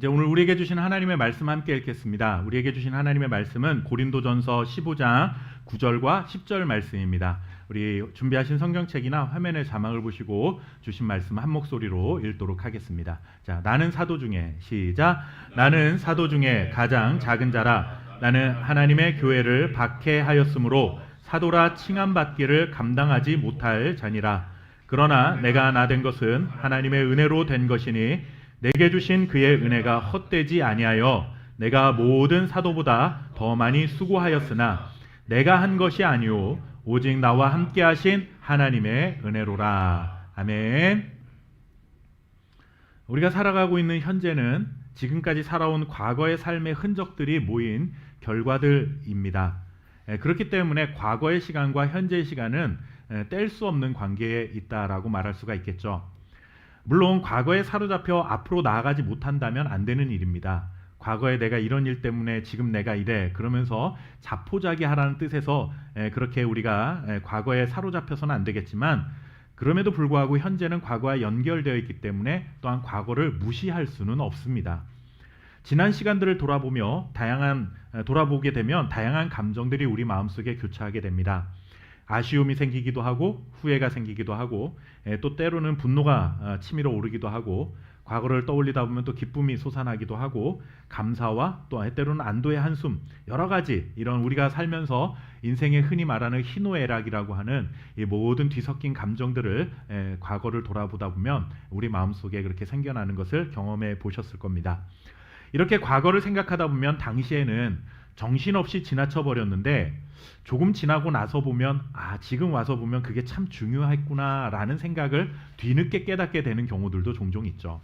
이제 오늘 우리에게 주신 하나님의 말씀 함께 읽겠습니다. 우리에게 주신 하나님의 말씀은 고린도전서 15장 9절과 10절 말씀입니다. 우리 준비하신 성경책이나 화면의 자막을 보시고 주신 말씀 한 목소리로 읽도록 하겠습니다. 자, 나는 사도 중에 시작. 나는 사도 중에 가장 작은 자라. 나는 하나님의 교회를 박해하였으므로 사도라 칭함받기를 감당하지 못할 자니라. 그러나 내가 나 된 것은 하나님의 은혜로 된 것이니 내게 주신 그의 은혜가 헛되지 아니하여 내가 모든 사도보다 더 많이 수고하였으나 내가 한 것이 아니오 오직 나와 함께 하신 하나님의 은혜로라. 아멘. 우리가 살아가고 있는 현재는 지금까지 살아온 과거의 삶의 흔적들이 모인 결과들입니다. 그렇기 때문에 과거의 시간과 현재의 시간은 뗄 수 없는 관계에 있다라고 말할 수가 있겠죠. 물론 과거에 사로잡혀 앞으로 나아가지 못한다면 안 되는 일입니다. 과거에 내가 이런 일 때문에 지금 내가 이래 그러면서 자포자기하라는 뜻에서 그렇게 우리가 과거에 사로잡혀서는 안 되겠지만, 그럼에도 불구하고 현재는 과거와 연결되어 있기 때문에 또한 과거를 무시할 수는 없습니다. 지난 시간들을 돌아보게 되면 다양한 감정들이 우리 마음속에 교차하게 됩니다. 아쉬움이 생기기도 하고 후회가 생기기도 하고 또 때로는 분노가 치밀어 오르기도 하고, 과거를 떠올리다 보면 또 기쁨이 솟아나기도 하고, 감사와 또 때로는 안도의 한숨, 여러 가지 이런 우리가 살면서 인생에 흔히 말하는 희노애락이라고 하는 이 모든 뒤섞인 감정들을 과거를 돌아보다 보면 우리 마음속에 그렇게 생겨나는 것을 경험해 보셨을 겁니다. 이렇게 과거를 생각하다 보면 당시에는 정신없이 지나쳐 버렸는데 조금 지나고 나서 보면 지금 와서 보면 그게 참 중요했구나 라는 생각을 뒤늦게 깨닫게 되는 경우들도 종종 있죠.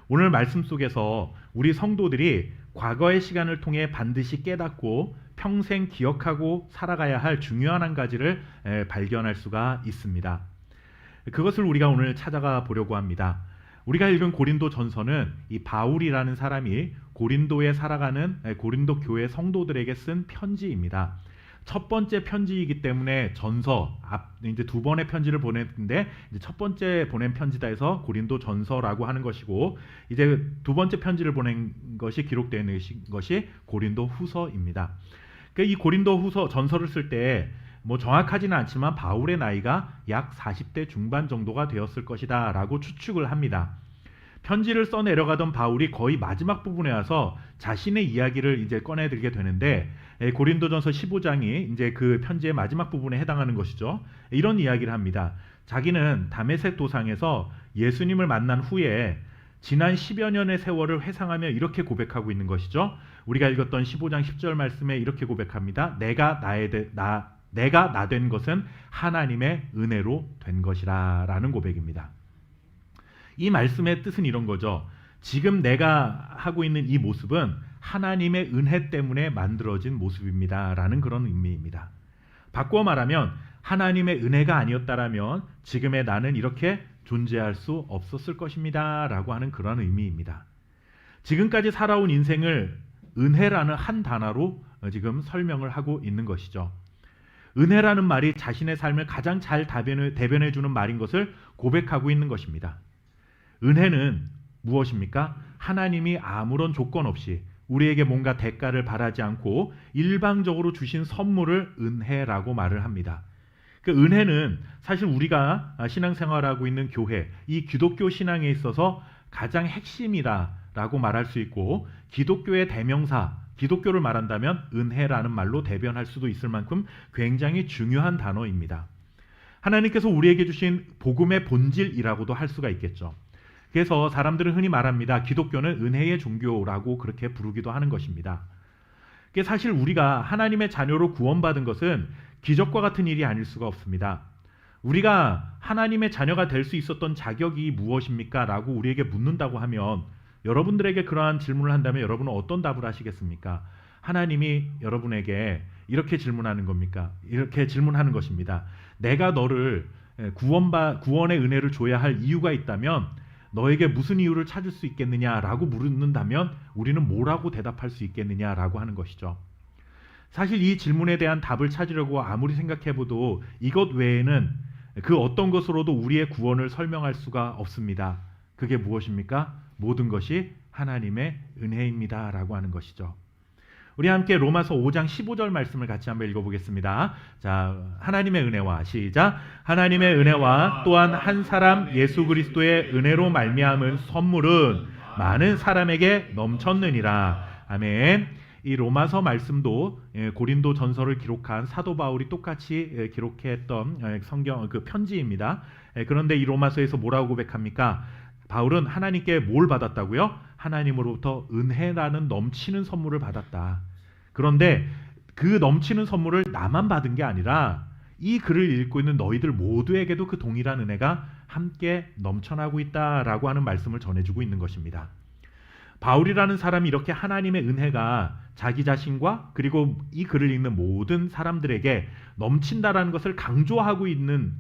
오늘 말씀 속에서 우리 성도들이 과거의 시간을 통해 반드시 깨닫고 평생 기억하고 살아가야 할 중요한 한 가지를 발견할 수가 있습니다. 그것을 우리가 오늘 찾아가 보려고 합니다. 우리가 읽은 고린도 전서는 이 바울이라는 사람이 고린도에 살아가는 고린도 교회 성도들에게 쓴 편지입니다. 첫 번째 편지이기 때문에 이제 두 번의 편지를 보냈는데 이제 첫 번째 보낸 편지다 해서 고린도 전서라고 하는 것이고, 이제 두 번째 편지를 보낸 것이 기록되어 있는 것이 고린도 후서입니다. 이 고린도 후서 전서를 쓸 때 정확하지는 않지만 바울의 나이가 약 40대 중반 정도가 되었을 것이다 라고 추측을 합니다. 편지를 써내려가던 바울이 거의 마지막 부분에 와서 자신의 이야기를 이제 꺼내들게 되는데, 고린도전서 15장이 이제 그 편지의 마지막 부분에 해당하는 것이죠. 이런 이야기를 합니다. 자기는 다메섹 도상에서 예수님을 만난 후에 지난 10여 년의 세월을 회상하며 이렇게 고백하고 있는 것이죠. 우리가 읽었던 15장 10절 말씀에 이렇게 고백합니다. 내가 나 된 것은 하나님의 은혜로 된 것이라 라는 고백입니다. 이 말씀의 뜻은 이런 거죠. 지금 내가 하고 있는 이 모습은 하나님의 은혜 때문에 만들어진 모습입니다 라는 그런 의미입니다. 바꾸어 말하면 하나님의 은혜가 아니었다라면 지금의 나는 이렇게 존재할 수 없었을 것입니다 라고 하는 그런 의미입니다. 지금까지 살아온 인생을 은혜라는 한 단어로 지금 설명을 하고 있는 것이죠. 은혜라는 말이 자신의 삶을 가장 잘 대변해 주는 말인 것을 고백하고 있는 것입니다. 은혜는 무엇입니까? 하나님이 아무런 조건 없이 우리에게 뭔가 대가를 바라지 않고 일방적으로 주신 선물을 은혜라고 말을 합니다. 그 은혜는 사실 우리가 신앙생활하고 있는 교회, 이 기독교 신앙에 있어서 가장 핵심이다라고 말할 수 있고, 기독교의 대명사, 기독교를 말한다면 은혜라는 말로 대변할 수도 있을 만큼 굉장히 중요한 단어입니다. 하나님께서 우리에게 주신 복음의 본질이라고도 할 수가 있겠죠. 그래서 사람들은 흔히 말합니다. 기독교는 은혜의 종교라고 그렇게 부르기도 하는 것입니다. 사실 우리가 하나님의 자녀로 구원받은 것은 기적과 같은 일이 아닐 수가 없습니다. 우리가 하나님의 자녀가 될 수 있었던 자격이 무엇입니까? 라고 우리에게 묻는다고 하면, 여러분들에게 그러한 질문을 한다면 여러분은 어떤 답을 하시겠습니까? 하나님이 여러분에게 이렇게 질문하는 겁니까? 이렇게 질문하는 것입니다. 내가 너를 구원의 은혜를 줘야 할 이유가 있다면 너에게 무슨 이유를 찾을 수 있겠느냐라고 물는다면 우리는 뭐라고 대답할 수 있겠느냐라고 하는 것이죠. 사실 이 질문에 대한 답을 찾으려고 아무리 생각해봐도 이것 외에는 그 어떤 것으로도 우리의 구원을 설명할 수가 없습니다. 그게 무엇입니까? 모든 것이 하나님의 은혜입니다라고 하는 것이죠. 우리 함께 로마서 5장 15절 말씀을 같이 한번 읽어보겠습니다. 자, 하나님의 은혜와 시작. 하나님의 은혜와 또한 한 사람 예수 그리스도의 은혜로 말미암은 선물은 많은 사람에게 넘쳤느니라. 아멘. 이 로마서 말씀도 고린도 전서를 기록한 사도 바울이 똑같이 기록했던 성경 그 편지입니다. 그런데 이 로마서에서 뭐라고 고백합니까? 바울은 하나님께 뭘 받았다고요? 하나님으로부터 은혜라는 넘치는 선물을 받았다. 그런데 그 넘치는 선물을 나만 받은 게 아니라 이 글을 읽고 있는 너희들 모두에게도 그 동일한 은혜가 함께 넘쳐나고 있다라고 하는 말씀을 전해주고 있는 것입니다. 바울이라는 사람이 이렇게 하나님의 은혜가 자기 자신과 그리고 이 글을 읽는 모든 사람들에게 넘친다라는 것을 강조하고 있는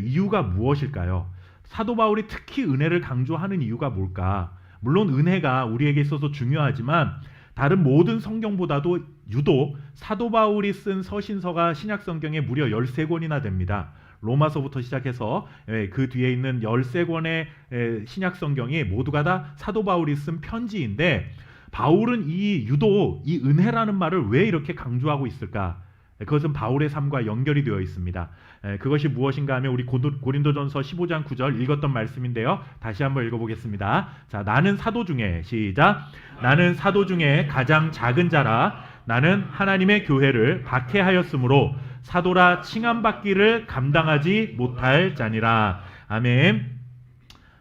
이유가 무엇일까요? 사도 바울이 특히 은혜를 강조하는 이유가 뭘까? 물론 은혜가 우리에게 있어서 중요하지만 다른 모든 성경보다도 유독 사도 바울이 쓴 서신서가 신약 성경에 무려 13권이나 됩니다. 로마서부터 시작해서 그 뒤에 있는 13권의 신약 성경이 모두가 다 사도 바울이 쓴 편지인데 바울은 유독 이 은혜라는 말을 왜 이렇게 강조하고 있을까? 그것은 바울의 삶과 연결이 되어 있습니다. 그것이 무엇인가 하면 우리 고린도전서 15장 9절 읽었던 말씀인데요. 다시 한번 읽어보겠습니다. 자, 나는 사도 중에 시작. 나는 사도 중에 가장 작은 자라. 나는 하나님의 교회를 박해하였으므로 사도라 칭함받기를 감당하지 못할 자니라. 아멘.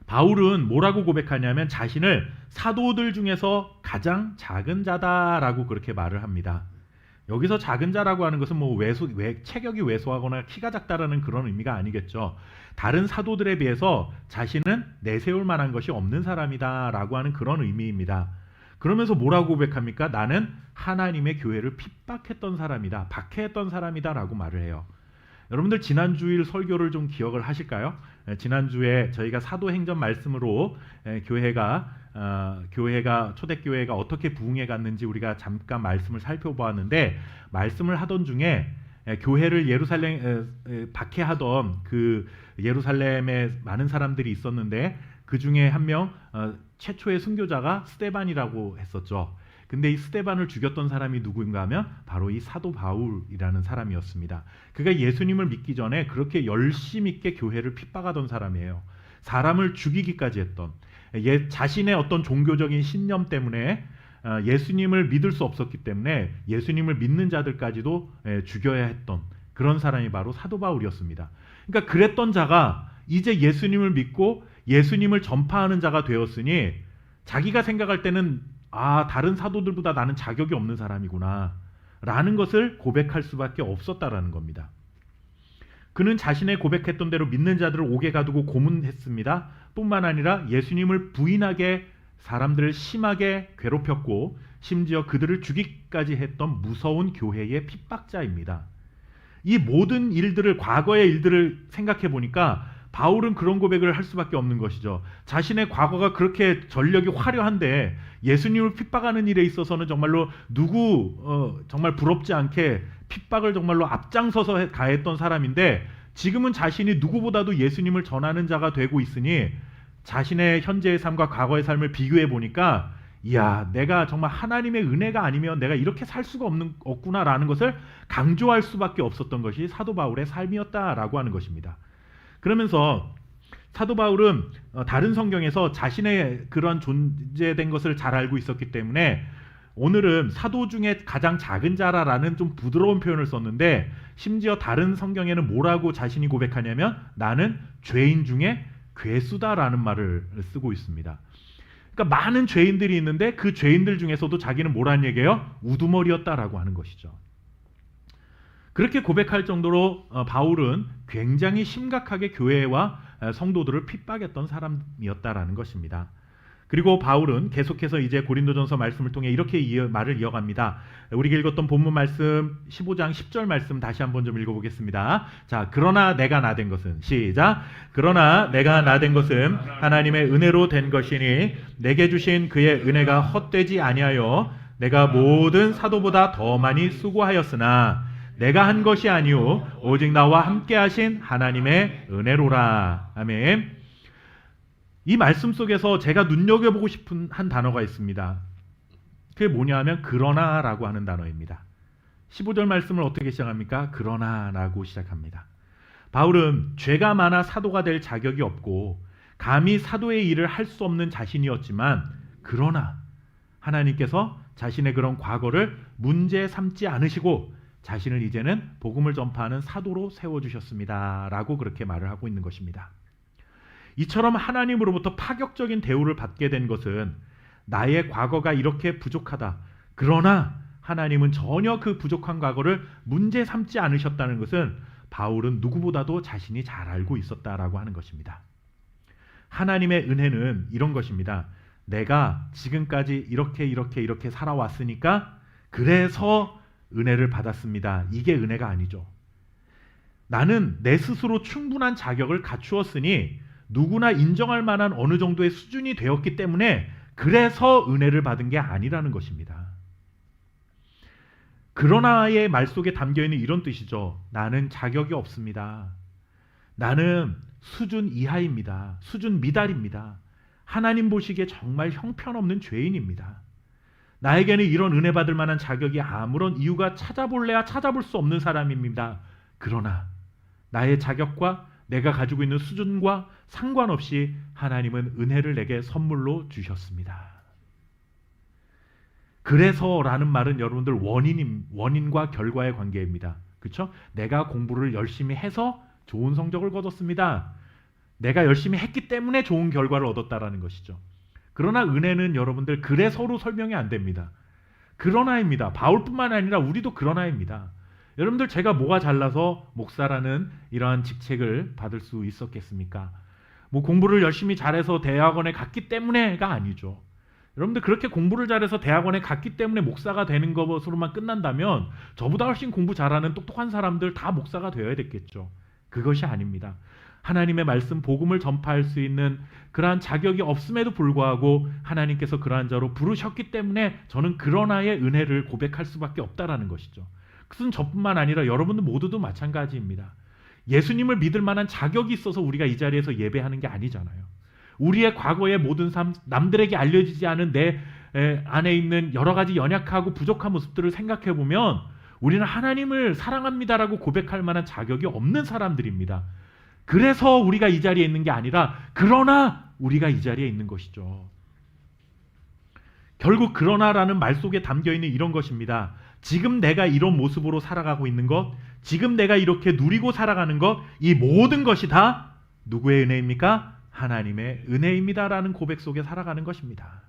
바울은 뭐라고 고백하냐면 자신을 사도들 중에서 가장 작은 자다라고 그렇게 말을 합니다. 여기서 작은 자라고 하는 것은 체격이 왜소하거나 키가 작다라는 그런 의미가 아니겠죠. 다른 사도들에 비해서 자신은 내세울 만한 것이 없는 사람이다라고 하는 그런 의미입니다. 그러면서 뭐라고 고백합니까? 나는 하나님의 교회를 핍박했던 사람이다, 박해했던 사람이다라고 말을 해요. 여러분들 지난주일 설교를 좀 기억을 하실까요? 지난주에 저희가 사도행전 말씀으로 초대교회가 어떻게 부흥해 갔는지 우리가 잠깐 말씀을 살펴보았는데 말씀을 하던 중에 교회를 박해하던 그 예루살렘에 많은 사람들이 있었는데 그 중에 한 명 최초의 순교자가 스데반이라고 했었죠. 근데 이 스데반을 죽였던 사람이 누구인가 하면 바로 이 사도 바울이라는 사람이었습니다. 그가 예수님을 믿기 전에 그렇게 열심 있게 교회를 핍박하던 사람이에요. 사람을 죽이기까지 했던, 자신의 어떤 종교적인 신념 때문에 예수님을 믿을 수 없었기 때문에 예수님을 믿는 자들까지도 죽여야 했던 그런 사람이 바로 사도 바울이었습니다. 그러니까 그랬던 자가 이제 예수님을 믿고 예수님을 전파하는 자가 되었으니 자기가 생각할 때는 다른 사도들보다 나는 자격이 없는 사람이구나 라는 것을 고백할 수밖에 없었다라는 겁니다. 그는 자신의 고백했던 대로 믿는 자들을 옥에 가두고 고문했습니다. 뿐만 아니라 예수님을 부인하게 사람들을 심하게 괴롭혔고 심지어 그들을 죽이기까지 했던 무서운 교회의 핍박자입니다. 이 모든 일들을, 과거의 일들을 생각해 보니까 바울은 그런 고백을 할 수밖에 없는 것이죠. 자신의 과거가 그렇게 전력이 화려한데 예수님을 핍박하는 일에 있어서는 정말로 정말 부럽지 않게 핍박을 정말로 앞장서서 가했던 사람인데 지금은 자신이 누구보다도 예수님을 전하는 자가 되고 있으니 자신의 현재의 삶과 과거의 삶을 비교해 보니까 이야, 내가 정말 하나님의 은혜가 아니면 내가 이렇게 살 수가 없구나라는 것을 강조할 수밖에 없었던 것이 사도 바울의 삶이었다라고 하는 것입니다. 그러면서 사도 바울은 다른 성경에서 자신의 그런 존재된 것을 잘 알고 있었기 때문에 오늘은 사도 중에 가장 작은 자라라는 좀 부드러운 표현을 썼는데 심지어 다른 성경에는 뭐라고 자신이 고백하냐면 나는 죄인 중에 괴수다라는 말을 쓰고 있습니다. 그러니까 많은 죄인들이 있는데 그 죄인들 중에서도 자기는 뭐라는 얘기예요? 우두머리였다라고 하는 것이죠. 그렇게 고백할 정도로 바울은 굉장히 심각하게 교회와 성도들을 핍박했던 사람이었다라는 것입니다. 그리고 바울은 계속해서 이제 고린도전서 말씀을 통해 이렇게 말을 이어갑니다. 우리가 읽었던 본문 말씀 15장 10절 말씀 다시 한번 좀 읽어보겠습니다. 자, 그러나 내가 나 된 것은 시작. 그러나 내가 나 된 것은 하나님의 은혜로 된 것이니 내게 주신 그의 은혜가 헛되지 아니하여 내가 모든 사도보다 더 많이 수고하였으나 내가 한 것이 아니오 오직 나와 함께 하신 하나님의 은혜로라. 아멘. 이 말씀 속에서 제가 눈여겨보고 싶은 한 단어가 있습니다. 그게 뭐냐 하면 그러나라고 하는 단어입니다. 15절 말씀을 어떻게 시작합니까? 그러나라고 시작합니다. 바울은 죄가 많아 사도가 될 자격이 없고 감히 사도의 일을 할 수 없는 자신이었지만 그러나 하나님께서 자신의 그런 과거를 문제 삼지 않으시고 자신을 이제는 복음을 전파하는 사도로 세워주셨습니다. 라고 그렇게 말을 하고 있는 것입니다. 이처럼 하나님으로부터 파격적인 대우를 받게 된 것은 나의 과거가 이렇게 부족하다. 그러나 하나님은 전혀 그 부족한 과거를 문제 삼지 않으셨다는 것은 바울은 누구보다도 자신이 잘 알고 있었다라고 하는 것입니다. 하나님의 은혜는 이런 것입니다. 내가 지금까지 이렇게 살아왔으니까 그래서 은혜를 받았습니다. 이게 은혜가 아니죠. 나는 내 스스로 충분한 자격을 갖추었으니 누구나 인정할 만한 어느 정도의 수준이 되었기 때문에 그래서 은혜를 받은 게 아니라는 것입니다. 그러나의 말 속에 담겨있는 이런 뜻이죠. 나는 자격이 없습니다. 나는 수준 이하입니다. 수준 미달입니다. 하나님 보시기에 정말 형편없는 죄인입니다. 나에게는 이런 은혜 받을 만한 자격이 아무런 이유가 찾아볼래야 찾아볼 수 없는 사람입니다. 그러나 나의 자격과 내가 가지고 있는 수준과 상관없이 하나님은 은혜를 내게 선물로 주셨습니다. 그래서라는 말은 여러분들 원인과 결과의 관계입니다. 그렇죠? 내가 공부를 열심히 해서 좋은 성적을 거뒀습니다. 내가 열심히 했기 때문에 좋은 결과를 얻었다라는 것이죠. 그러나 은혜는 여러분들 그래서로 설명이 안 됩니다. 그러나입니다. 바울뿐만 아니라 우리도 그러나입니다. 여러분들 제가 뭐가 잘나서 목사라는 이러한 직책을 받을 수 있었겠습니까? 뭐 공부를 열심히 잘해서 대학원에 갔기 때문에가 아니죠. 여러분들 그렇게 공부를 잘해서 대학원에 갔기 때문에 목사가 되는 것으로만 끝난다면 저보다 훨씬 공부 잘하는 똑똑한 사람들 다 목사가 되어야 됐겠죠. 그것이 아닙니다. 하나님의 말씀 복음을 전파할 수 있는 그러한 자격이 없음에도 불구하고 하나님께서 그러한 자로 부르셨기 때문에 저는 그러나의 은혜를 고백할 수밖에 없다라는 것이죠. 그것은 저뿐만 아니라 여러분들 모두도 마찬가지입니다. 예수님을 믿을 만한 자격이 있어서 우리가 이 자리에서 예배하는 게 아니잖아요. 우리의 과거의 모든 삶, 남들에게 알려지지 않은 내 안에 있는 여러 가지 연약하고 부족한 모습들을 생각해 보면 우리는 하나님을 사랑합니다라고 고백할 만한 자격이 없는 사람들입니다. 그래서 우리가 이 자리에 있는 게 아니라 그러나 우리가 이 자리에 있는 것이죠. 결국 그러나라는 말 속에 담겨있는 이런 것입니다. 지금 내가 이런 모습으로 살아가고 있는 것, 지금 내가 이렇게 누리고 살아가는 것, 이 모든 것이 다 누구의 은혜입니까? 하나님의 은혜입니다라는 고백 속에 살아가는 것입니다.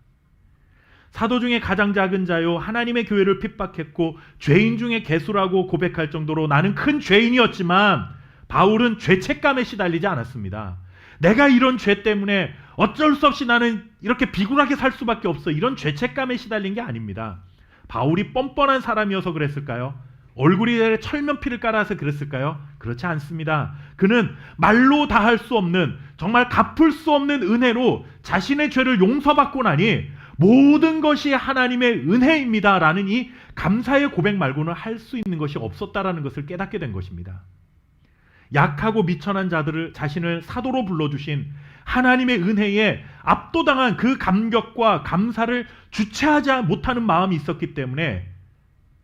사도 중에 가장 작은 자요 하나님의 교회를 핍박했고 죄인 중에 괴수라고 고백할 정도로 나는 큰 죄인이었지만 바울은 죄책감에 시달리지 않았습니다. 내가 이런 죄 때문에 어쩔 수 없이 나는 이렇게 비굴하게 살 수밖에 없어. 이런 죄책감에 시달린 게 아닙니다. 바울이 뻔뻔한 사람이어서 그랬을까요? 얼굴에 철면피를 깔아서 그랬을까요? 그렇지 않습니다. 그는 말로 다 할 수 없는 정말 갚을 수 없는 은혜로 자신의 죄를 용서받고 나니 모든 것이 하나님의 은혜입니다 라는 이 감사의 고백 말고는 할 수 있는 것이 없었다라는 것을 깨닫게 된 것입니다. 약하고 미천한 자들을 자신을 사도로 불러주신 하나님의 은혜에 압도당한 그 감격과 감사를 주체하지 못하는 마음이 있었기 때문에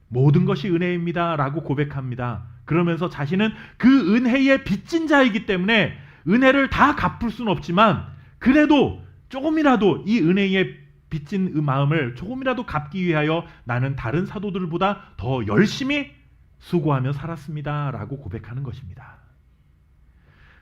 모든 것이 은혜입니다 라고 고백합니다. 그러면서 자신은 그 은혜의 빚진 자이기 때문에 은혜를 다 갚을 수는 없지만 그래도 조금이라도 이 은혜의 빚진 마음을 조금이라도 갚기 위하여 나는 다른 사도들보다 더 열심히 수고하며 살았습니다 라고 고백하는 것입니다.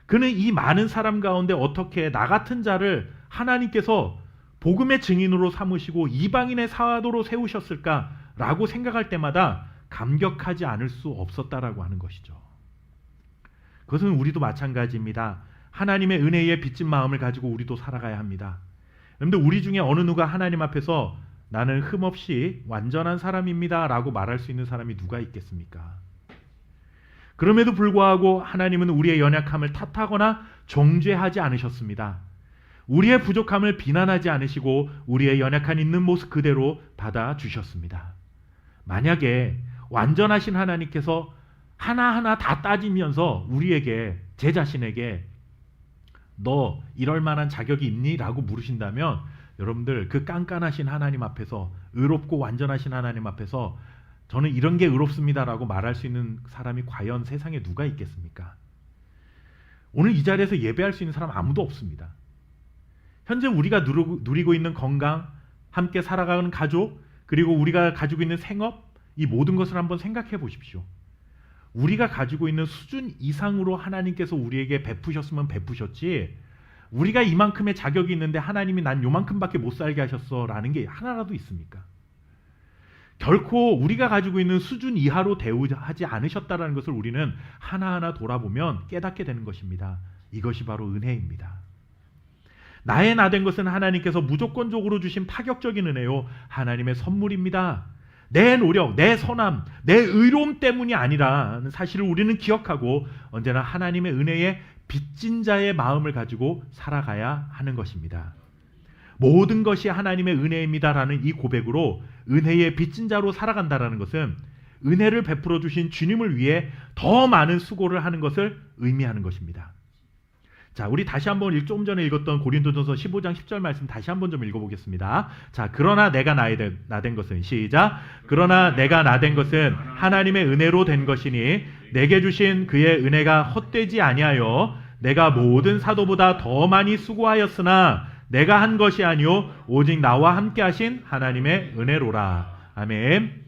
그는 이 많은 사람 가운데 어떻게 나 같은 자를 하나님께서 복음의 증인으로 삼으시고 이방인의 사도로 세우셨을까라고 생각할 때마다 감격하지 않을 수 없었다라고 하는 것이죠. 그것은 우리도 마찬가지입니다. 하나님의 은혜에 빚진 마음을 가지고 우리도 살아가야 합니다. 그런데 우리 중에 어느 누가 하나님 앞에서 나는 흠없이 완전한 사람입니다 라고 말할 수 있는 사람이 누가 있겠습니까? 그럼에도 불구하고 하나님은 우리의 연약함을 탓하거나 정죄하지 않으셨습니다. 우리의 부족함을 비난하지 않으시고 우리의 연약한 있는 모습 그대로 받아주셨습니다. 만약에 완전하신 하나님께서 하나하나 다 따지면서 우리에게 제 자신에게 너 이럴 만한 자격이 있니? 라고 물으신다면 여러분들 그 깐깐하신 하나님 앞에서, 의롭고 완전하신 하나님 앞에서 저는 이런 게 의롭습니다라고 말할 수 있는 사람이 과연 세상에 누가 있겠습니까? 오늘 이 자리에서 예배할 수 있는 사람 아무도 없습니다. 현재 우리가 누리고 있는 건강, 함께 살아가는 가족, 그리고 우리가 가지고 있는 생업, 이 모든 것을 한번 생각해 보십시오. 우리가 가지고 있는 수준 이상으로 하나님께서 우리에게 베푸셨으면 베푸셨지, 우리가 이만큼의 자격이 있는데 하나님이 난 요만큼밖에 못 살게 하셨어 라는 게 하나라도 있습니까? 결코 우리가 가지고 있는 수준 이하로 대우하지 않으셨다는 것을 우리는 하나하나 돌아보면 깨닫게 되는 것입니다. 이것이 바로 은혜입니다. 나의 나된 것은 하나님께서 무조건적으로 주신 파격적인 은혜요, 하나님의 선물입니다. 내 노력, 내 선함, 내 의로움 때문이 아니라는 사실을 우리는 기억하고 언제나 하나님의 은혜에 빚진 자의 마음을 가지고 살아가야 하는 것입니다. 모든 것이 하나님의 은혜입니다라는 이 고백으로 은혜의 빚진 자로 살아간다라는 것은 은혜를 베풀어 주신 주님을 위해 더 많은 수고를 하는 것을 의미하는 것입니다. 자, 우리 다시 한번 좀 전에 읽었던 고린도전서 15장 10절 말씀 다시 한번 좀 읽어보겠습니다. 자, 그러나 내가 나된 것은, 시작. 그러나 내가 나된 것은 하나님의 은혜로 된 것이니 내게 주신 그의 은혜가 헛되지 아니하여 내가 모든 사도보다 더 많이 수고하였으나 내가 한 것이 아니요 오직 나와 함께 하신 하나님의 은혜로라. 아멘.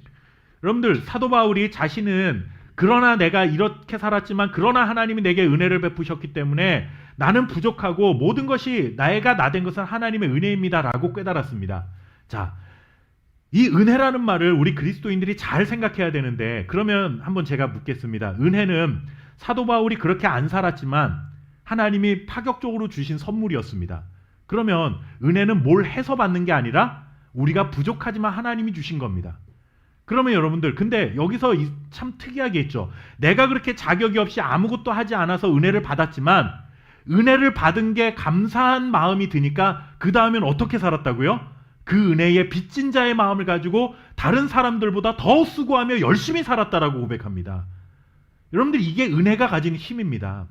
여러분들, 사도 바울이 자신은 그러나 내가 이렇게 살았지만 그러나 하나님이 내게 은혜를 베푸셨기 때문에 나는 부족하고 모든 것이 내가 나된 것은 하나님의 은혜입니다 라고 깨달았습니다. 자, 이 은혜라는 말을 우리 그리스도인들이 잘 생각해야 되는데, 그러면 한번 제가 묻겠습니다. 은혜는 사도 바울이 그렇게 안 살았지만 하나님이 파격적으로 주신 선물이었습니다. 그러면 은혜는 뭘 해서 받는 게 아니라 우리가 부족하지만 하나님이 주신 겁니다. 그러면 여러분들, 근데 여기서 참 특이하게 있죠. 내가 그렇게 자격이 없이 아무것도 하지 않아서 은혜를 받았지만 은혜를 받은 게 감사한 마음이 드니까 그 다음엔 어떻게 살았다고요? 그 은혜의 빚진 자의 마음을 가지고 다른 사람들보다 더 수고하며 열심히 살았다라고 고백합니다. 여러분들, 이게 은혜가 가진 힘입니다.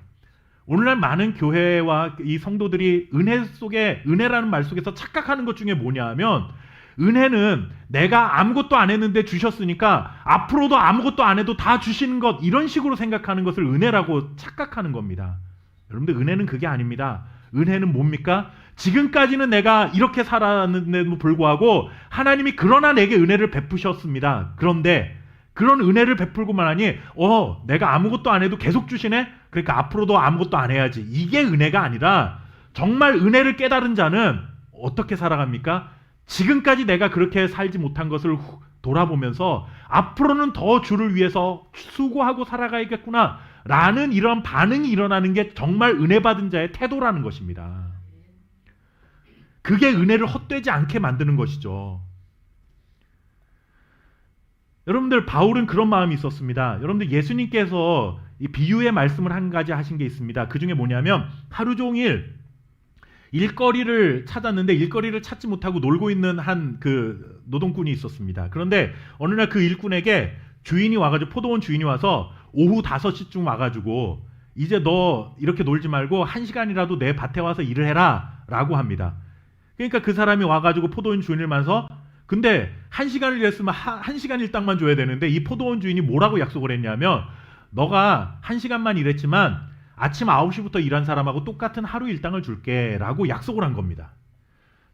오늘날 많은 교회와 이 성도들이 은혜라는 말 속에서 착각하는 것 중에 뭐냐 하면, 은혜는 내가 아무것도 안 했는데 주셨으니까 앞으로도 아무것도 안 해도 다 주시는 것, 이런 식으로 생각하는 것을 은혜라고 착각하는 겁니다. 여러분들, 은혜는 그게 아닙니다. 은혜는 뭡니까? 지금까지는 내가 이렇게 살았는데도 불구하고 하나님이 그러나 내게 은혜를 베푸셨습니다. 그런데 그런 은혜를 베풀고만 하니 내가 아무것도 안 해도 계속 주시네? 그러니까 앞으로도 아무것도 안 해야지. 이게 은혜가 아니라, 정말 은혜를 깨달은 자는 어떻게 살아갑니까? 지금까지 내가 그렇게 살지 못한 것을 돌아보면서 앞으로는 더 주를 위해서 수고하고 살아가야겠구나 라는 이런 반응이 일어나는 게 정말 은혜 받은 자의 태도라는 것입니다. 그게 은혜를 헛되지 않게 만드는 것이죠. 여러분들, 바울은 그런 마음이 있었습니다. 여러분들, 예수님께서 이 비유의 말씀을 한 가지 하신 게 있습니다. 그 중에 뭐냐면, 하루 종일 일거리를 찾았는데 일거리를 찾지 못하고 놀고 있는 한 그 노동꾼이 있었습니다. 그런데 어느 날 그 일꾼에게 주인이 와가지고, 포도원 주인이 와서 오후 5시쯤 와가지고 이제 너 이렇게 놀지 말고 1시간이라도 내 밭에 와서 일을 해라 라고 합니다. 그러니까 그 사람이 와가지고 포도원 주인을 만나서, 근데 1시간을 일했으면 1시간 일당만 줘야 되는데 이 포도원 주인이 뭐라고 약속을 했냐면, 너가 1시간만 일했지만 아침 9시부터 일한 사람하고 똑같은 하루 일당을 줄게 라고 약속을 한 겁니다.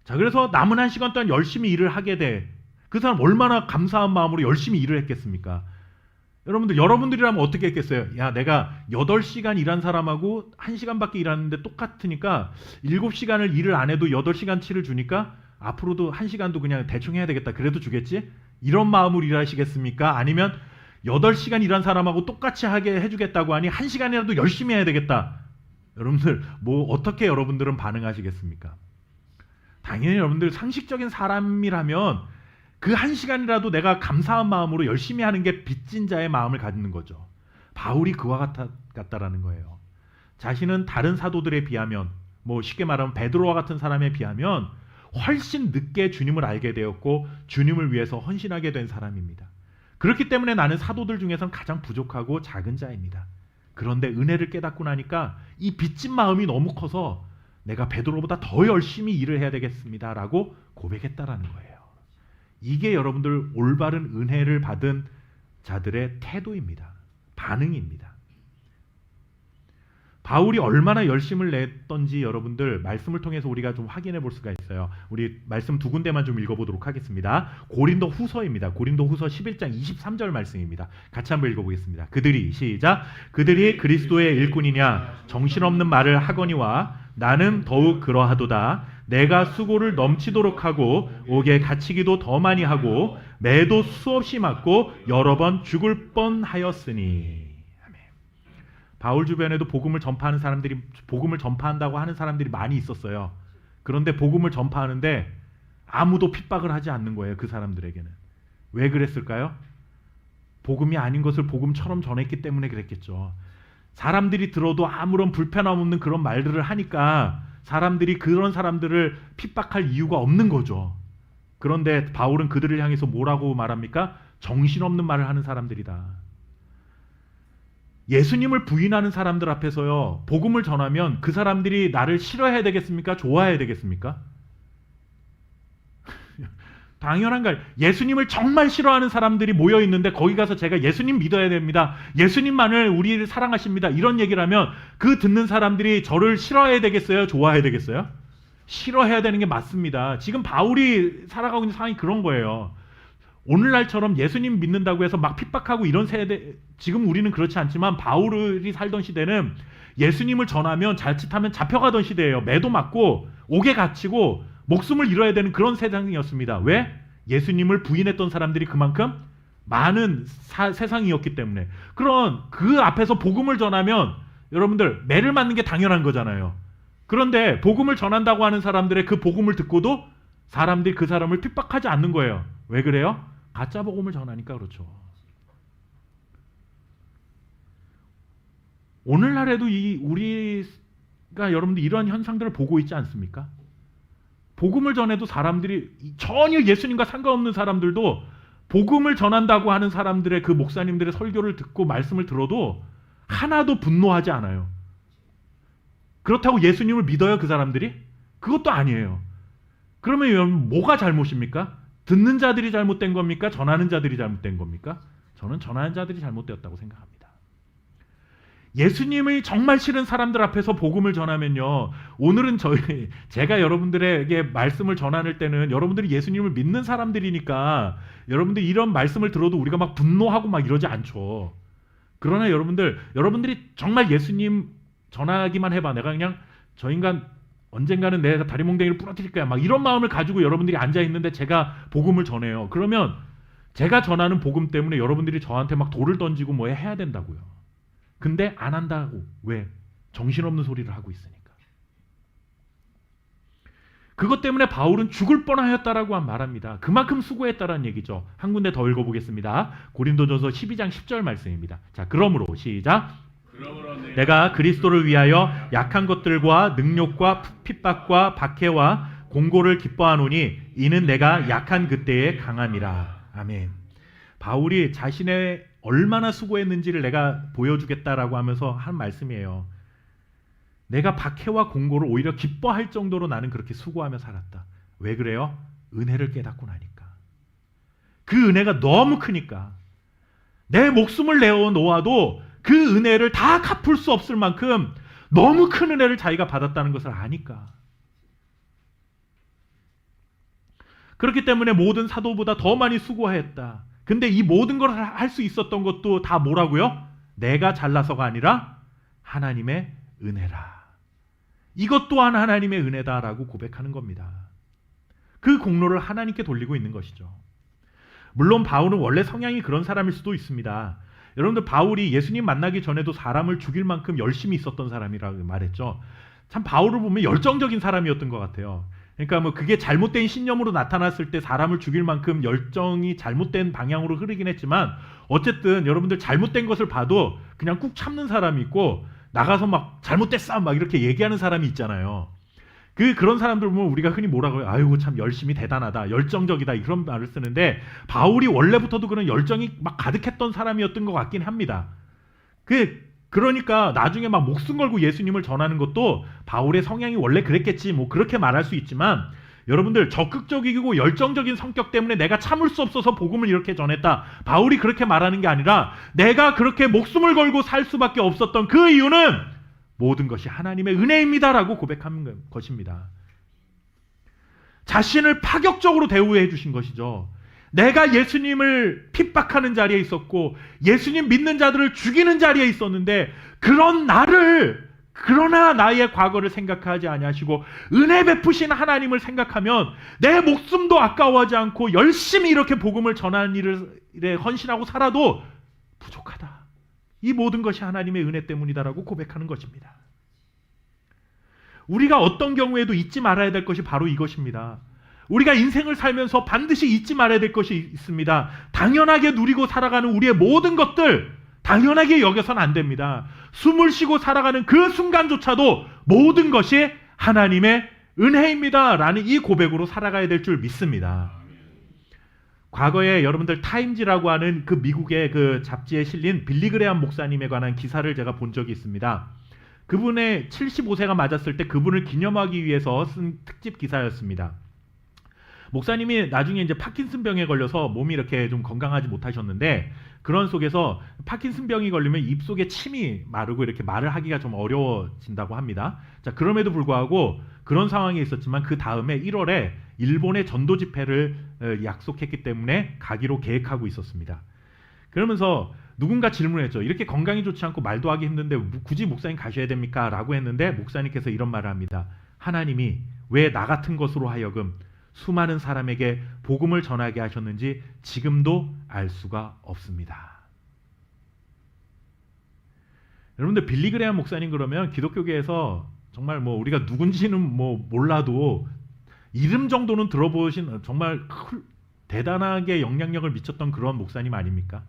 자, 그래서 남은 1시간 동안 열심히 일을 하게 돼. 그 사람 얼마나 감사한 마음으로 열심히 일을 했겠습니까? 여러분들이라면 어떻게 했겠어요? 야, 내가 8시간 일한 사람하고 1시간밖에 일하는데 똑같으니까 7시간을 일을 안 해도 8시간치를 주니까 앞으로도 1시간도 그냥 대충 해야 되겠다. 그래도 주겠지? 이런 마음으로 일하시겠습니까? 아니면 8시간 일한 사람하고 똑같이 하게 해주겠다고 하니 1시간이라도 열심히 해야 되겠다. 여러분들, 어떻게 여러분들은 반응하시겠습니까? 당연히 여러분들, 상식적인 사람이라면 그 1시간이라도 내가 감사한 마음으로 열심히 하는 게 빚진 자의 마음을 갖는 거죠. 바울이 그와 같다라는 거예요. 자신은 다른 사도들에 비하면, 쉽게 말하면 베드로와 같은 사람에 비하면 훨씬 늦게 주님을 알게 되었고 주님을 위해서 헌신하게 된 사람입니다. 그렇기 때문에 나는 사도들 중에서는 가장 부족하고 작은 자입니다. 그런데 은혜를 깨닫고 나니까 이 빚진 마음이 너무 커서 내가 베드로보다 더 열심히 일을 해야 되겠습니다라고 고백했다라는 거예요. 이게 여러분들 올바른 은혜를 받은 자들의 태도입니다. 반응입니다. 바울이 얼마나 열심을 냈던지 여러분들 말씀을 통해서 우리가 좀 확인해 볼 수가 있어요. 우리 말씀 두 군데만 좀 읽어보도록 하겠습니다. 고린도 후서입니다. 고린도 후서 11장 23절 말씀입니다. 같이 한번 읽어보겠습니다. 그들이 시작. 그들이 그리스도의 일꾼이냐 정신없는 말을 하거니와 나는 더욱 그러하도다. 내가 수고를 넘치도록 하고 옥에 갇히기도 더 많이 하고 매도 수없이 맞고 여러 번 죽을 뻔하였으니. 바울 주변에도 복음을 전파한다고 하는 사람들이 많이 있었어요. 그런데 복음을 전파하는데 아무도 핍박을 하지 않는 거예요. 그 사람들에게는. 왜 그랬을까요? 복음이 아닌 것을 복음처럼 전했기 때문에 그랬겠죠. 사람들이 들어도 아무런 불편함 없는 그런 말들을 하니까 사람들이 그런 사람들을 핍박할 이유가 없는 거죠. 그런데 바울은 그들을 향해서 뭐라고 말합니까? 정신없는 말을 하는 사람들이다. 예수님을 부인하는 사람들 앞에서요, 복음을 전하면 그 사람들이 나를 싫어해야 되겠습니까? 좋아해야 되겠습니까? 당연한 거예요. 예수님을 정말 싫어하는 사람들이 모여 있는데 거기 가서 제가 예수님 믿어야 됩니다. 예수님만을 우리를 사랑하십니다. 이런 얘기를 하면 그 듣는 사람들이 저를 싫어해야 되겠어요? 좋아해야 되겠어요? 싫어해야 되는 게 맞습니다. 지금 바울이 살아가고 있는 상황이 그런 거예요. 오늘날처럼 예수님 믿는다고 해서 막 핍박하고 이런 세대, 지금 우리는 그렇지 않지만 바울이 살던 시대는 예수님을 전하면 자칫하면 잡혀가던 시대예요. 매도 맞고 옥에 갇히고 목숨을 잃어야 되는 그런 세상이었습니다. 왜? 예수님을 부인했던 사람들이 그만큼 많은 세상이었기 때문에. 그런 그 앞에서 복음을 전하면 여러분들 매를 맞는 게 당연한 거잖아요. 그런데 복음을 전한다고 하는 사람들의 그 복음을 듣고도 사람들이 그 사람을 핍박하지 않는 거예요. 왜 그래요? 가짜 복음을 전하니까 그렇죠. 오늘날에도 우리가 여러분들 이런 현상들을 보고 있지 않습니까? 복음을 전해도 사람들이 전혀 예수님과 상관없는 사람들도 복음을 전한다고 하는 사람들의 그 목사님들의 설교를 듣고 말씀을 들어도 하나도 분노하지 않아요. 그렇다고 예수님을 믿어요, 그 사람들이? 그것도 아니에요. 그러면 여러분 뭐가 잘못입니까? 듣는 자들이 잘못된 겁니까? 전하는 자들이 잘못된 겁니까? 저는 전하는 자들이 잘못되었다고 생각합니다. 예수님이 정말 싫은 사람들 앞에서 복음을 전하면요, 오늘은 제가 여러분들에게 말씀을 전할 때는 여러분들이 예수님을 믿는 사람들이니까 여러분들이 이런 말씀을 들어도 우리가 막 분노하고 막 이러지 않죠. 그러나 여러분들이 정말 예수님 전하기만 해봐. 내가 그냥 저 인간 언젠가는 내가 다리몽댕이를 부러뜨릴 거야. 막 이런 마음을 가지고 여러분들이 앉아있는데 제가 복음을 전해요. 그러면 제가 전하는 복음 때문에 여러분들이 저한테 막 돌을 던지고 뭐 해야 된다고요. 근데 안 한다고. 왜? 정신없는 소리를 하고 있으니까. 그것 때문에 바울은 죽을 뻔하였다라고 말합니다. 그만큼 수고했다라는 얘기죠. 한 군데 더 읽어보겠습니다. 고린도전서 12장 10절 말씀입니다. 자, 그러므로 시작. 내가 그리스도를 위하여 약한 것들과 능욕과 핍박과 박해와 공고를 기뻐하노니 이는 내가 약한 그때의 강함이라. 아멘. 바울이 자신의 얼마나 수고했는지를 내가 보여주겠다라고 하면서 한 말씀이에요. 내가 박해와 공고를 오히려 기뻐할 정도로 나는 그렇게 수고하며 살았다. 왜 그래요? 은혜를 깨닫고 나니까. 그 은혜가 너무 크니까. 내 목숨을 내어놓아도 그 은혜를 다 갚을 수 없을 만큼 너무 큰 은혜를 자기가 받았다는 것을 아니까. 그렇기 때문에 모든 사도보다 더 많이 수고했다. 근데 이 모든 걸 할 수 있었던 것도 다 뭐라고요? 내가 잘나서가 아니라 하나님의 은혜라. 이것 또한 하나님의 은혜다라고 고백하는 겁니다. 그 공로를 하나님께 돌리고 있는 것이죠. 물론 바울은 원래 성향이 그런 사람일 수도 있습니다. 여러분들 바울이 예수님 만나기 전에도 사람을 죽일 만큼 열심히 있었던 사람이라고 말했죠. 참 바울을 보면 열정적인 사람이었던 것 같아요. 그러니까 뭐 그게 잘못된 신념으로 나타났을 때 사람을 죽일 만큼 열정이 잘못된 방향으로 흐르긴 했지만 어쨌든 여러분들 잘못된 것을 봐도 그냥 꾹 참는 사람이 있고 나가서 막 잘못됐어 막 이렇게 얘기하는 사람이 있잖아요. 그런 사람들 보면 우리가 흔히 뭐라고 해요? 아이고 참 열심히 대단하다, 열정적이다 이런 말을 쓰는데 바울이 원래부터도 그런 열정이 막 가득했던 사람이었던 것 같긴 합니다. 그러니까 나중에 막 목숨 걸고 예수님을 전하는 것도 바울의 성향이 원래 그랬겠지 뭐 그렇게 말할 수 있지만 여러분들 적극적이고 열정적인 성격 때문에 내가 참을 수 없어서 복음을 이렇게 전했다. 바울이 그렇게 말하는 게 아니라 내가 그렇게 목숨을 걸고 살 수밖에 없었던 그 이유는 모든 것이 하나님의 은혜입니다라고 고백하는 것입니다. 자신을 파격적으로 대우해 주신 것이죠. 내가 예수님을 핍박하는 자리에 있었고 예수님 믿는 자들을 죽이는 자리에 있었는데 그런 나를 그러나 나의 과거를 생각하지 아니하시고 은혜 베푸신 하나님을 생각하면 내 목숨도 아까워하지 않고 열심히 이렇게 복음을 전하는 일에 헌신하고 살아도 부족하다. 이 모든 것이 하나님의 은혜 때문이다라고 고백하는 것입니다. 우리가 어떤 경우에도 잊지 말아야 될 것이 바로 이것입니다. 우리가 인생을 살면서 반드시 잊지 말아야 될 것이 있습니다. 당연하게 누리고 살아가는 우리의 모든 것들 당연하게 여겨서는 안 됩니다. 숨을 쉬고 살아가는 그 순간조차도 모든 것이 하나님의 은혜입니다 라는 이 고백으로 살아가야 될 줄 믿습니다. 과거에 여러분들 타임지라고 하는 그 미국의 그 잡지에 실린 빌리 그레함 목사님에 관한 기사를 제가 본 적이 있습니다. 그분의 75세가 맞았을 때 그분을 기념하기 위해서 쓴 특집 기사였습니다. 목사님이 나중에 이제 파킨슨병에 걸려서 몸이 이렇게 좀 건강하지 못하셨는데 그런 속에서 파킨슨병이 걸리면 입속에 침이 마르고 이렇게 말을 하기가 좀 어려워진다고 합니다. 자, 그럼에도 불구하고 그런 상황이 있었지만 그 다음에 1월에 일본의 전도 집회를 약속했기 때문에 가기로 계획하고 있었습니다. 그러면서 누군가 질문했죠. 이렇게 건강이 좋지 않고 말도 하기 힘든데 굳이 목사님 가셔야 됩니까? 라고 했는데 목사님께서 이런 말을 합니다. 하나님이 왜 나 같은 것으로 하여금 수많은 사람에게 복음을 전하게 하셨는지 지금도 알 수가 없습니다. 여러분들 빌리 그레함 목사님 그러면 기독교계에서 정말 뭐 우리가 누군지는 뭐 몰라도 이름 정도는 들어보신 정말 대단하게 영향력을 미쳤던 그런 목사님 아닙니까?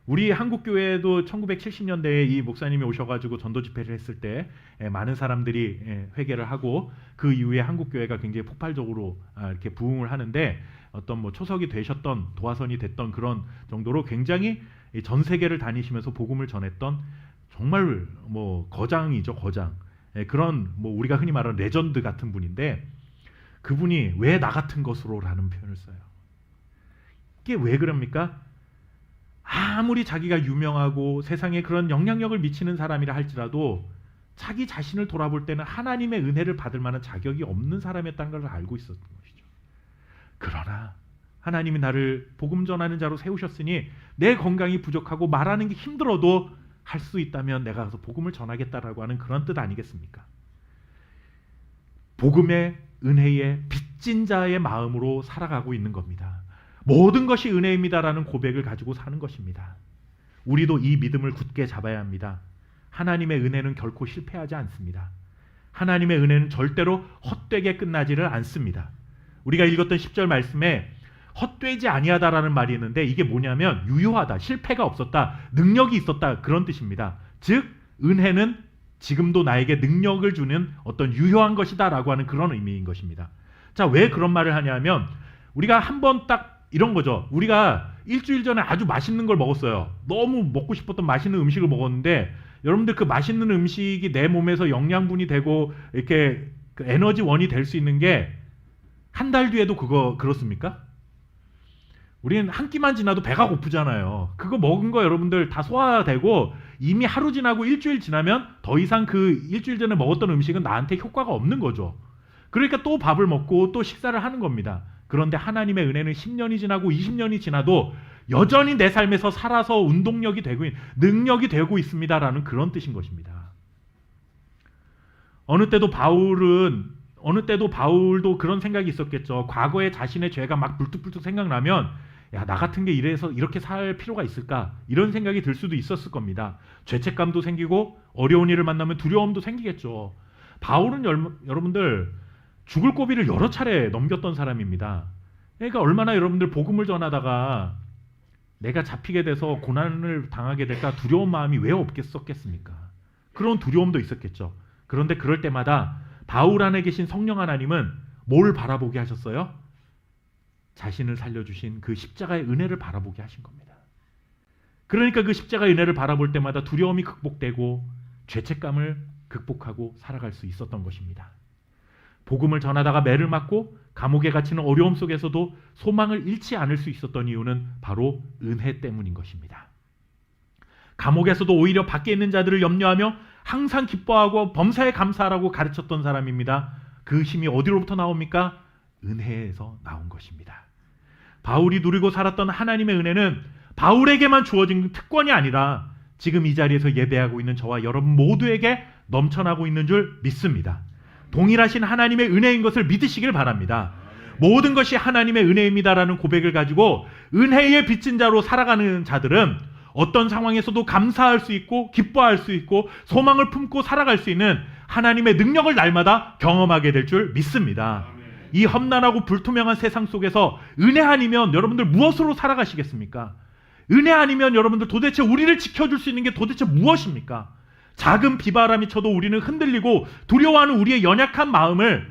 우리 한국 교회에도 1970년대에 이 목사님이 오셔가지고 전도 집회를 했을 때 많은 사람들이 회개를 하고 그 이후에 한국 교회가 굉장히 폭발적으로 이렇게 부흥을 하는데 어떤 뭐 초석이 되셨던 도화선이 됐던 그런 정도로 굉장히 전 세계를 다니시면서 복음을 전했던 정말 뭐 거장이죠, 거장. 그런 뭐 우리가 흔히 말하는 레전드 같은 분인데 그분이 왜 나 같은 것으로라는 표현을 써요. 이게 왜 그럽니까? 아무리 자기가 유명하고 세상에 그런 영향력을 미치는 사람이라 할지라도 자기 자신을 돌아볼 때는 하나님의 은혜를 받을 만한 자격이 없는 사람이었다는 걸 알고 있었던 것이죠. 그러나 하나님이 나를 복음 전하는 자로 세우셨으니 내 건강이 부족하고 말하는 게 힘들어도 할 수 있다면 내가 가서 복음을 전하겠다라고 하는 그런 뜻 아니겠습니까? 복음의 은혜의 빚진 자의 마음으로 살아가고 있는 겁니다. 모든 것이 은혜입니다라는 고백을 가지고 사는 것입니다. 우리도 이 믿음을 굳게 잡아야 합니다. 하나님의 은혜는 결코 실패하지 않습니다. 하나님의 은혜는 절대로 헛되게 끝나지를 않습니다. 우리가 읽었던 10절 말씀에 헛되지 아니하다라는 말이 있는데 이게 뭐냐면 유효하다, 실패가 없었다, 능력이 있었다 그런 뜻입니다. 즉 은혜는 지금도 나에게 능력을 주는 어떤 유효한 것이다 라고 하는 그런 의미인 것입니다. 자, 왜 그런 말을 하냐면 우리가 한번 딱 이런 거죠. 우리가 일주일 전에 아주 맛있는 걸 먹었어요. 너무 먹고 싶었던 맛있는 음식을 먹었는데 여러분들 그 맛있는 음식이 내 몸에서 영양분이 되고 이렇게 그 에너지원이 될 수 있는 게 한 달 뒤에도 그렇습니까? 우리는 한 끼만 지나도 배가 고프잖아요. 그거 먹은 거 여러분들 다 소화되고 이미 하루 지나고 일주일 지나면 더 이상 그 일주일 전에 먹었던 음식은 나한테 효과가 없는 거죠. 그러니까 또 밥을 먹고 또 식사를 하는 겁니다. 그런데 하나님의 은혜는 10년이 지나고 20년이 지나도 여전히 내 삶에서 살아서 운동력이 되고 능력이 되고 있습니다라는 그런 뜻인 것입니다. 어느 때도 바울도 그런 생각이 있었겠죠. 과거에 자신의 죄가 막 불뚝불뚝 생각나면 야, 나 같은 게 이래서 이렇게 살 필요가 있을까? 이런 생각이 들 수도 있었을 겁니다. 죄책감도 생기고 어려운 일을 만나면 두려움도 생기겠죠. 바울은 여러분들 죽을 고비를 여러 차례 넘겼던 사람입니다. 그러니까 얼마나 여러분들 복음을 전하다가 내가 잡히게 돼서 고난을 당하게 될까 두려운 마음이 왜 없겠었겠습니까? 그런 두려움도 있었겠죠. 그런데 그럴 때마다 바울 안에 계신 성령 하나님은 뭘 바라보게 하셨어요? 자신을 살려주신 그 십자가의 은혜를 바라보게 하신 겁니다. 그러니까 그 십자가 은혜를 바라볼 때마다 두려움이 극복되고 죄책감을 극복하고 살아갈 수 있었던 것입니다. 복음을 전하다가 매를 맞고 감옥에 갇히는 어려움 속에서도 소망을 잃지 않을 수 있었던 이유는 바로 은혜 때문인 것입니다. 감옥에서도 오히려 밖에 있는 자들을 염려하며 항상 기뻐하고 범사에 감사하라고 가르쳤던 사람입니다. 그 힘이 어디로부터 나옵니까? 은혜에서 나온 것입니다. 바울이 누리고 살았던 하나님의 은혜는 바울에게만 주어진 특권이 아니라 지금 이 자리에서 예배하고 있는 저와 여러분 모두에게 넘쳐나고 있는 줄 믿습니다. 동일하신 하나님의 은혜인 것을 믿으시길 바랍니다. 모든 것이 하나님의 은혜입니다라는 고백을 가지고 은혜의 빚진 자로 살아가는 자들은 어떤 상황에서도 감사할 수 있고 기뻐할 수 있고 소망을 품고 살아갈 수 있는 하나님의 능력을 날마다 경험하게 될 줄 믿습니다. 이 험난하고 불투명한 세상 속에서 은혜 아니면 여러분들 무엇으로 살아가시겠습니까? 은혜 아니면 여러분들 도대체 우리를 지켜줄 수 있는 게 도대체 무엇입니까? 작은 비바람이 쳐도 우리는 흔들리고 두려워하는 우리의 연약한 마음을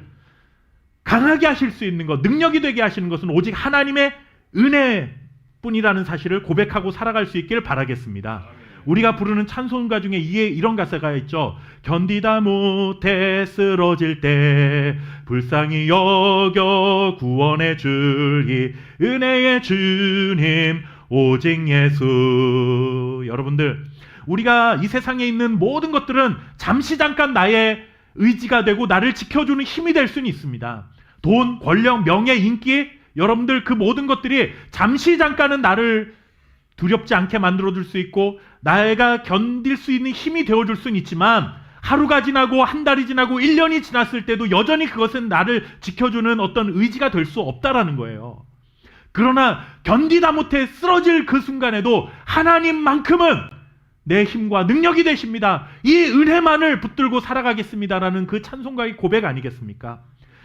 강하게 하실 수 있는 것, 능력이 되게 하시는 것은 오직 하나님의 은혜뿐이라는 사실을 고백하고 살아갈 수 있길 바라겠습니다. 우리가 부르는 찬송가 중에 이런 가사가 있죠. 견디다 못해 쓰러질 때 불쌍히 여겨 구원해 줄이 은혜의 주님 오직 예수. 여러분들, 우리가 이 세상에 있는 모든 것들은 잠시 잠깐 나의 의지가 되고 나를 지켜주는 힘이 될 수는 있습니다. 돈, 권력, 명예, 인기, 여러분들 그 모든 것들이 잠시 잠깐은 나를 두렵지 않게 만들어줄 수 있고 내가 견딜 수 있는 힘이 되어줄 수는 있지만 하루가 지나고 한 달이 지나고 1년이 지났을 때도 여전히 그것은 나를 지켜주는 어떤 의지가 될 수 없다라는 거예요. 그러나 견디다 못해 쓰러질 그 순간에도 하나님만큼은 내 힘과 능력이 되십니다. 이 은혜만을 붙들고 살아가겠습니다라는 그 찬송가의 고백 아니겠습니까?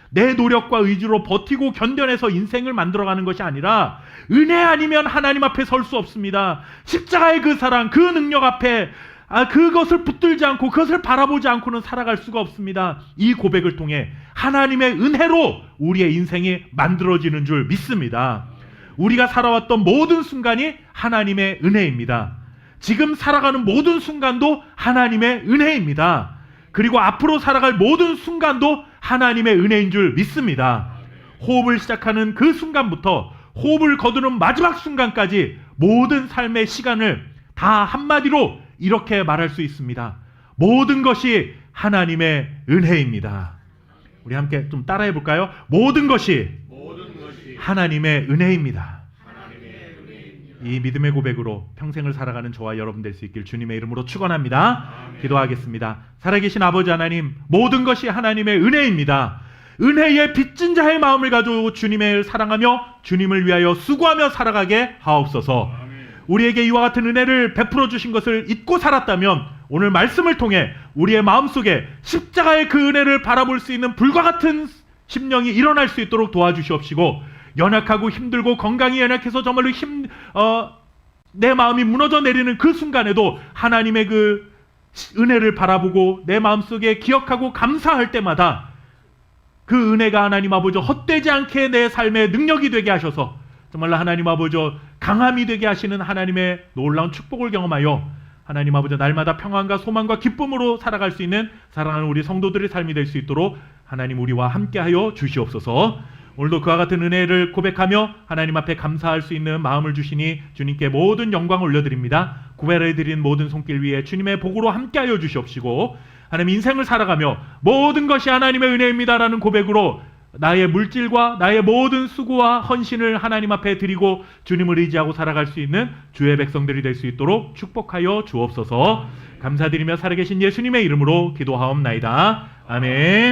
내 노력과 의지로 버티고 견뎌내서 인생을 만들어가는 것이 아니라 은혜 아니면 하나님 앞에 설 수 없습니다. 십자가의 그 사랑, 그 능력 앞에 그것을 붙들지 않고 그것을 바라보지 않고는 살아갈 수가 없습니다. 이 고백을 통해 하나님의 은혜로 우리의 인생이 만들어지는 줄 믿습니다. 우리가 살아왔던 모든 순간이 하나님의 은혜입니다. 지금 살아가는 모든 순간도 하나님의 은혜입니다. 그리고 앞으로 살아갈 모든 순간도 하나님의 은혜인 줄 믿습니다. 호흡을 시작하는 그 순간부터 호흡을 거두는 마지막 순간까지 모든 삶의 시간을 다 한마디로 이렇게 말할 수 있습니다. 모든 것이 하나님의 은혜입니다. 우리 함께 좀 따라해 볼까요? 모든 것이 하나님의 은혜입니다. 이 믿음의 고백으로 평생을 살아가는 저와 여러분 될 수 있길 주님의 이름으로 축원합니다. 기도하겠습니다. 살아계신 아버지 하나님, 모든 것이 하나님의 은혜입니다. 은혜의 빚진 자의 마음을 가지고 주님을 사랑하며 주님을 위하여 수고하며 살아가게 하옵소서. 우리에게 이와 같은 은혜를 베풀어 주신 것을 잊고 살았다면 오늘 말씀을 통해 우리의 마음속에 십자가의 그 은혜를 바라볼 수 있는 불과 같은 심령이 일어날 수 있도록 도와주시옵시고, 연약하고 힘들고 건강이 연약해서 정말로 내 마음이 무너져 내리는 그 순간에도 하나님의 그 은혜를 바라보고 내 마음속에 기억하고 감사할 때마다 그 은혜가 하나님 아버지 헛되지 않게 내 삶의 능력이 되게 하셔서 정말로 하나님 아버지 강함이 되게 하시는 하나님의 놀라운 축복을 경험하여 하나님 아버지 날마다 평안과 소망과 기쁨으로 살아갈 수 있는 사랑하는 우리 성도들의 삶이 될 수 있도록 하나님 우리와 함께하여 주시옵소서. 오늘도 그와 같은 은혜를 고백하며 하나님 앞에 감사할 수 있는 마음을 주시니 주님께 모든 영광을 올려드립니다. 구별해드린 모든 손길 위에 주님의 복으로 함께하여 주시옵시고, 하나님 인생을 살아가며 모든 것이 하나님의 은혜입니다라는 고백으로 나의 물질과 나의 모든 수고와 헌신을 하나님 앞에 드리고 주님을 의지하고 살아갈 수 있는 주의 백성들이 될 수 있도록 축복하여 주옵소서. 감사드리며 살아계신 예수님의 이름으로 기도하옵나이다. 아멘.